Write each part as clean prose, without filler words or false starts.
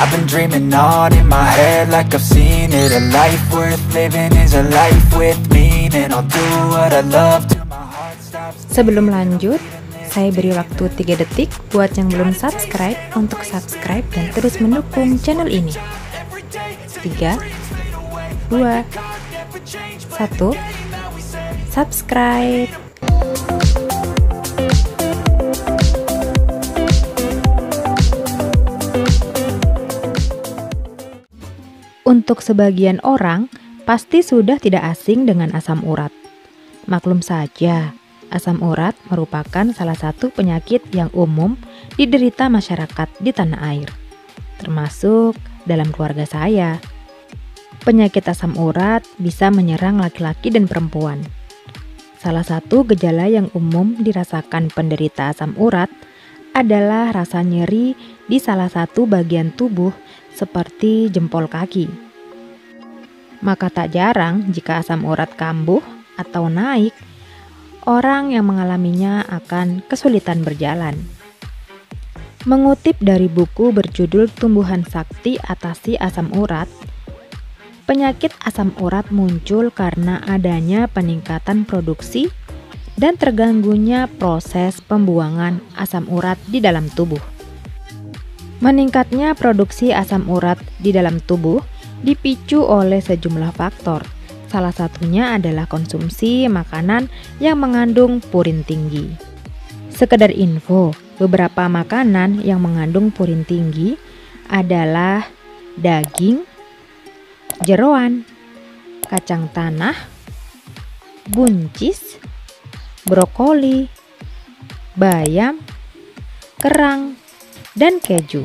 I've been dreaming on in my head like I've seen it. A life worth living is a life with meaning. I'll do what I love till my heart stops. Sebelum lanjut, saya beri waktu 3 detik buat yang belum subscribe untuk subscribe dan terus mendukung channel ini. 3, 2, 1, subscribe. Untuk sebagian orang, pasti sudah tidak asing dengan asam urat. Maklum saja, asam urat merupakan salah satu penyakit yang umum diderita masyarakat di tanah air, termasuk dalam keluarga saya. Penyakit asam urat bisa menyerang laki-laki dan perempuan. Salah satu gejala yang umum dirasakan penderita asam urat adalah rasa nyeri di salah satu bagian tubuh seperti jempol kaki. Maka tak jarang jika asam urat kambuh atau naik, orang yang mengalaminya akan kesulitan berjalan. Mengutip dari buku berjudul Tumbuhan Sakti Atasi Asam Urat, penyakit asam urat muncul karena adanya peningkatan produksi dan terganggunya proses pembuangan asam urat di dalam tubuh. Meningkatnya produksi asam urat di dalam tubuh dipicu oleh sejumlah faktor. Salah satunya adalah konsumsi makanan yang mengandung purin tinggi. Sekedar info, beberapa makanan yang mengandung purin tinggi adalah daging, jeroan, kacang tanah, buncis, brokoli, bayam, kerang, dan keju.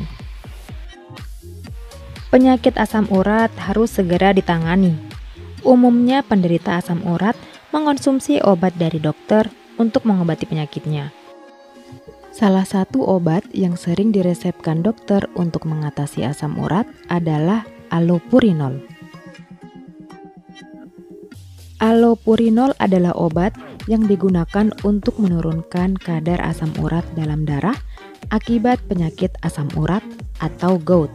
Penyakit asam urat harus segera ditangani. Umumnya penderita asam urat mengonsumsi obat dari dokter untuk mengobati penyakitnya. Salah satu obat yang sering diresepkan dokter untuk mengatasi asam urat adalah allopurinol. Allopurinol adalah obat yang digunakan untuk menurunkan kadar asam urat dalam darah akibat penyakit asam urat atau gout.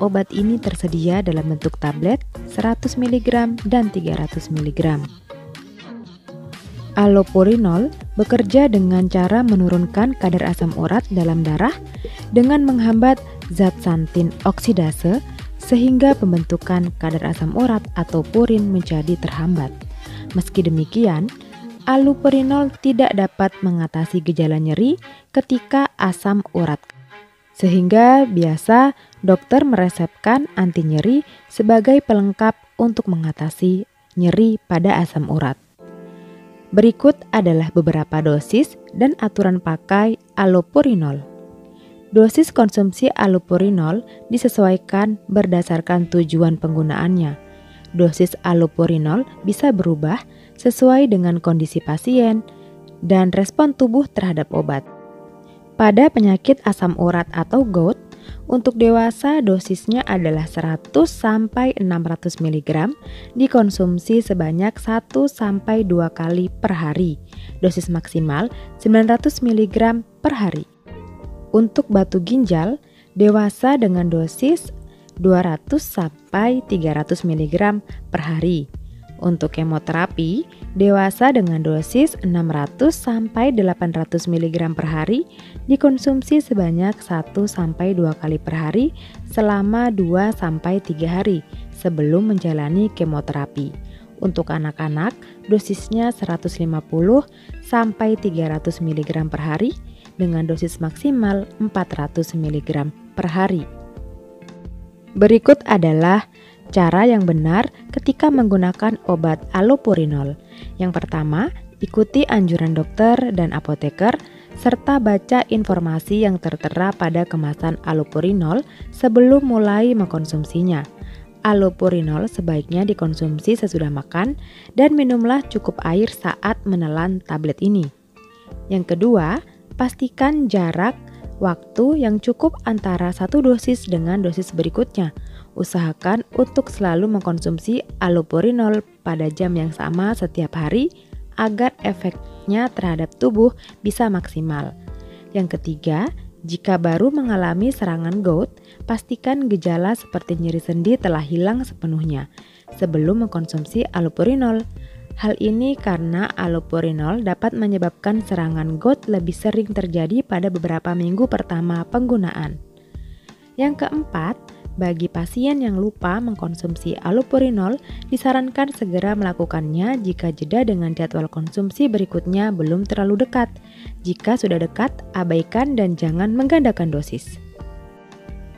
Obat ini tersedia dalam bentuk tablet 100 mg dan 300 mg. Allopurinol bekerja dengan cara menurunkan kadar asam urat dalam darah dengan menghambat zat santin oksidase sehingga pembentukan kadar asam urat atau purin menjadi terhambat. Meski demikian, allopurinol tidak dapat mengatasi gejala nyeri ketika asam urat, sehingga biasa dokter meresepkan anti nyeri sebagai pelengkap untuk mengatasi nyeri pada asam urat. Berikut adalah beberapa dosis dan aturan pakai allopurinol. Dosis konsumsi allopurinol disesuaikan berdasarkan tujuan penggunaannya. Dosis allopurinol bisa berubah sesuai dengan kondisi pasien dan respon tubuh terhadap obat. Pada penyakit asam urat atau gout, untuk dewasa dosisnya adalah 100-600 mg dikonsumsi sebanyak 1-2 kali per hari. Dosis maksimal 900 mg per hari. Untuk batu ginjal, dewasa dengan dosis 200-300 mg per hari. Untuk kemoterapi, dewasa dengan dosis 600-800 mg per hari dikonsumsi sebanyak 1-2 kali per hari selama 2-3 hari sebelum menjalani kemoterapi. Untuk anak-anak, dosisnya 150-300 mg per hari dengan dosis maksimal 400 mg per hari. Berikut adalah cara yang benar ketika menggunakan obat allopurinol. Yang pertama, ikuti anjuran dokter dan apoteker serta baca informasi yang tertera pada kemasan allopurinol sebelum mulai mengkonsumsinya. Allopurinol sebaiknya dikonsumsi sesudah makan dan minumlah cukup air saat menelan tablet ini. Yang kedua, pastikan jarak waktu yang cukup antara satu dosis dengan dosis berikutnya. Usahakan untuk selalu mengkonsumsi allopurinol pada jam yang sama setiap hari agar efeknya terhadap tubuh bisa maksimal. Yang ketiga, Jika baru mengalami serangan gout, pastikan gejala seperti nyeri sendi telah hilang sepenuhnya sebelum mengkonsumsi allopurinol. Hal ini karena allopurinol dapat menyebabkan serangan gout lebih sering terjadi pada beberapa minggu pertama penggunaan. Yang keempat, bagi pasien yang lupa mengkonsumsi allopurinol, disarankan segera melakukannya jika jeda dengan jadwal konsumsi berikutnya belum terlalu dekat. Jika sudah dekat, abaikan dan jangan menggandakan dosis.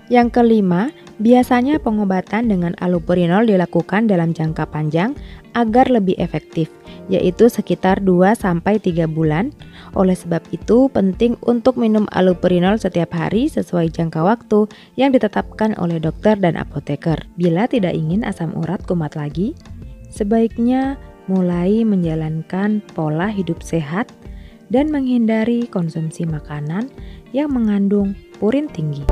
Yang kelima, biasanya pengobatan dengan allopurinol dilakukan dalam jangka panjang agar lebih efektif, yaitu sekitar 2-3 bulan. Oleh sebab itu, penting untuk minum allopurinol setiap hari sesuai jangka waktu yang ditetapkan oleh dokter dan apoteker. Bila tidak ingin asam urat kumat lagi, sebaiknya mulai menjalankan pola hidup sehat dan menghindari konsumsi makanan yang mengandung purin tinggi.